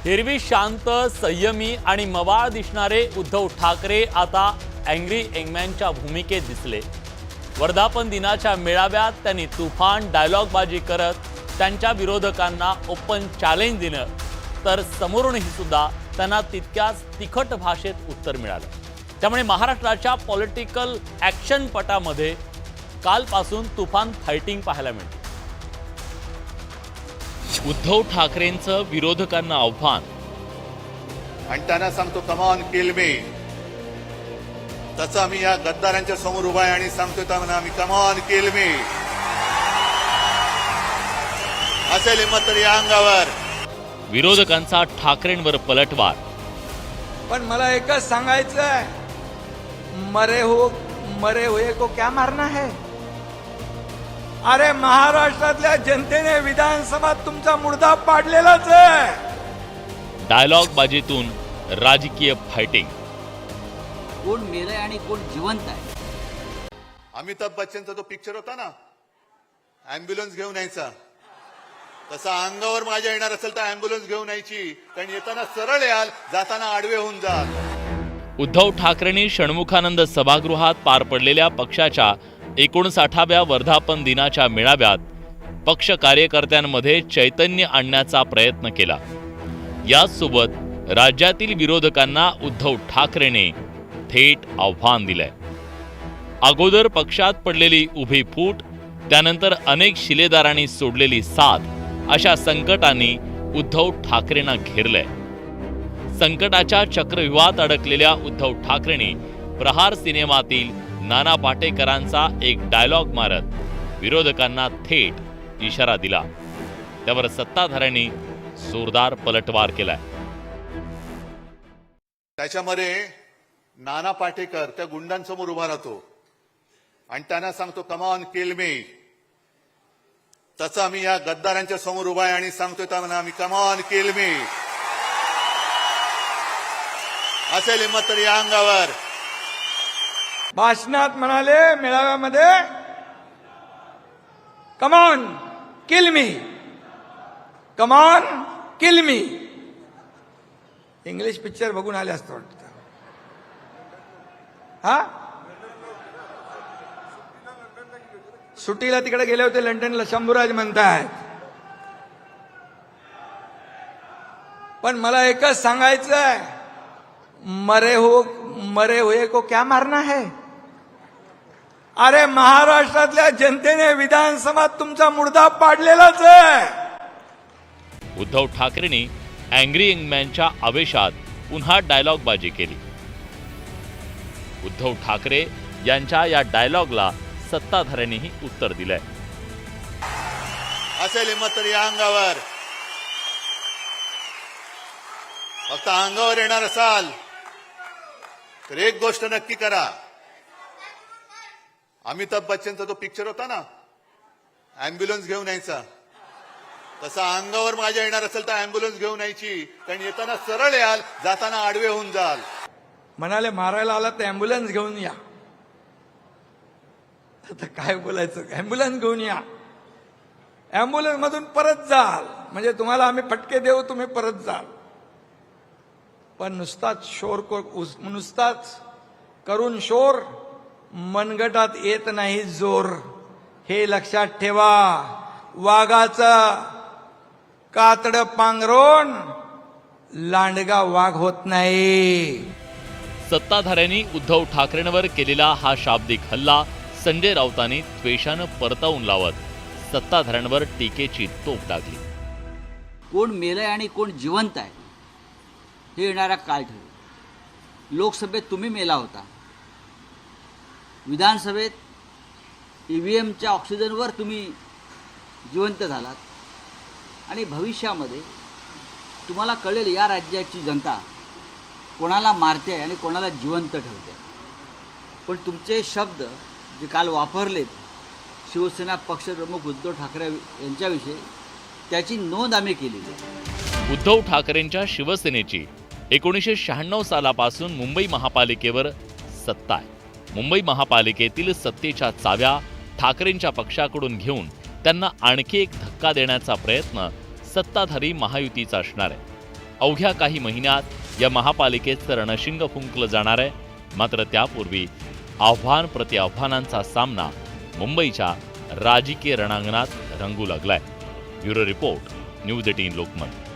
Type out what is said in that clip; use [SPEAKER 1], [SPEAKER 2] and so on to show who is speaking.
[SPEAKER 1] एरवी शांत, संयमी आणि मवाळ दिसणारे उद्धव ठाकरे आता अँग्री यंगमॅनच्या भूमिकेत दिसले। वर्धापन दिनाच्या मेळाव्यात त्यांनी तुफान डायलॉगबाजी करत त्यांच्या विरोधकांना ओपन चॅलेंज दिलं, तर समोरूनही सुद्धा त्यांना तितक्याच तिखट भाषेत उत्तर मिळालं। त्यामुळे महाराष्ट्राच्या पॉलिटिकल ॲक्शन पटामध्ये कालपासून तुफान फायटिंग पाहायला मिळते। उद्धव ठाकरेंचं विरोधकांना आव्हान
[SPEAKER 2] आणि त्यांना सांगतो कम ऑन किल मी। तसं आम्ही या गद्दारांच्या समोर उभा आहे आणि सांगतोय त्यांना आम्ही कम ऑन किल मी। असेल हिंमत तर या अंगावर।
[SPEAKER 1] विरोधकांचा ठाकरेंवर पलटवार।
[SPEAKER 3] पण मला एकच सांगायचं आहे, मरे हुए को क्या मारना है। अरे महाराष्ट्रातल्या जनतेने विधानसभेत तुमचा मुर्दा पाडलेलाच आहे।
[SPEAKER 1] डायलॉग बाजीतून राजकीय फायटिंग।
[SPEAKER 4] कोण मेलंय आणि कोण जिवंत आहे।
[SPEAKER 2] अमिताभ बच्चनचा तो पिक्चर होता ना, अँब्युलन्स घेऊन यायचा, तसा अंगावर माझ्या येणार असेल तर अँब्युलन्स घेऊन यायची, कारण येताना सरळ याल, जाताना आडवे होऊन जाल।
[SPEAKER 1] उद्धव ठाकरेंनी षण्मुखानंद सभागृहात पार पडलेल्या पक्षाच्या 59व्या वर्धापन दिनाच्या मेळाव्यात पक्ष कार्यकर्त्यांमध्ये चैतन्य आणण्याचा प्रयत्न केला। यासोबत राज्यातील विरोधकांना उद्धव ठाकरेंनी थेट आव्हान दिलंय। अगोदर पक्षात पडलेली उभी फूट, त्यानंतर अनेक शिलेदारांनी सोडलेली साथ अशा संकटांनी उद्धव ठाकरेंना घेरलंय। संकटाच्या चक्रव्यूहात अडकलेल्या उद्धव ठाकरेंनी प्रहार सिनेमातील नाना पाटेकरांचा एक डायलॉग मारत विरोधकांना थेट इशारा दिला। त्यावर सत्ताधाऱ्यांनी जोरदार पलटवार केलाय।
[SPEAKER 2] त्याच्यामध्ये नाना पाटेकर त्या गुंडांसमोर उभा राहतो आणि त्यांना सांगतो कम ऑन किल मी। तसं आम्ही या गद्दारांच्या समोर उभा आहे आणि सांगतोय त्यांना आम्ही कम ऑन किल मी। असेल हिंमत तर या अंगावर।
[SPEAKER 3] भाषणात म्हणाले, मेळाव्यामध्ये come on kill me, come on kill me. English picture बघून आले असतं वाटतं। हा, सुट्टीला तिकडे गेले होते लंडनला, शंभूराज म्हणतायत। पण मला एकच सांगायचं आहे, मरे हुए को क्या मारना है। अरे महाराष्ट्रातल्या जनतेने विधानसभेत तुमचा मुर्दा पाडलेलाच आहे।
[SPEAKER 1] उद्धव ठाकरेंनी अँग्री यंगमॅनच्या आवेशात पुन्हा डायलॉगबाजी केली। उद्धव ठाकरे यांच्या या डायलॉगला सत्ताधाऱ्यांनीही उत्तर दिलंय।
[SPEAKER 2] असेल हिंमत तर या अंगावर। फक्त अंगावर येणार असाल तर एक गोष्ट नक्की करा, अमिताभ बच्चनचा तो पिक्चर होता ना, अँब्युलन्स घेऊन यायचा, तसा अंगावर माझ्या येणार असेल तर अँब्युलन्स घेऊन यायची, कारण येताना सरळ याल, जाताना आडवे होऊन जाल।
[SPEAKER 3] म्हणाले मारायला आला तर अँब्युलन्स घेऊन या। आता काय बोलायचं, अँब्युलन्स घेऊन या, अँब्युलन्स मधून परत जाल, म्हणजे तुम्हाला आम्ही फटके देऊ, तुम्ही परत जाल। पण नुसताच करून शोर मनगटात येत नाही जोर, हे लक्षात ठेवा। वाघाचं कातडं पांघरून लांडगा वाघ होत नाही।
[SPEAKER 1] सत्ताधाऱ्यांनी उद्धव ठाकरेंवर केलेला हा शाब्दिक हल्ला संजय राऊतांनी द्वेषानं परतावून लावत सत्ताधाऱ्यांवर टीकेची तोफ टाकली।
[SPEAKER 4] कोण मेलंय आणि कोण जिवंत आहे हे येणारा काळ ठरेल। लोकसभेत तुम्ही मेला होता, विधानसभेत ईव्हीएमच्या ऑक्सिजनवर तुम्ही जिवंत झालात, आणि भविष्यामध्ये तुम्हाला कळेल या राज्याची जनता कोणाला मारते आणि कोणाला जिवंत ठेवते। पण तुमचे शब्द जे काल वापरलेत शिवसेना पक्षप्रमुख उद्धव ठाकरे यांच्याविषयी, त्याची नोंद आम्ही केलेली आहे।
[SPEAKER 1] उद्धव ठाकरेंच्या शिवसेनेची 1996 सालापासून मुंबई महापालिकेवर सत्ता आहे। मुंबई महापालिकेतील सत्तेच्या चाव्या ठाकरेंच्या पक्षाकडून घेऊन त्यांना आणखी एक धक्का देण्याचा प्रयत्न सत्ताधारी महायुतीचा असणार आहे। अवघ्या काही महिन्यात या महापालिकेचं रणशिंग फुंकलं जाणार आहे. मात्र त्यापूर्वी आव्हान प्रति आव्हानांचा सामना मुंबईच्या राजकीय रणांगणात रंगू लागलाय. Bureau report, news 18 Lokmat.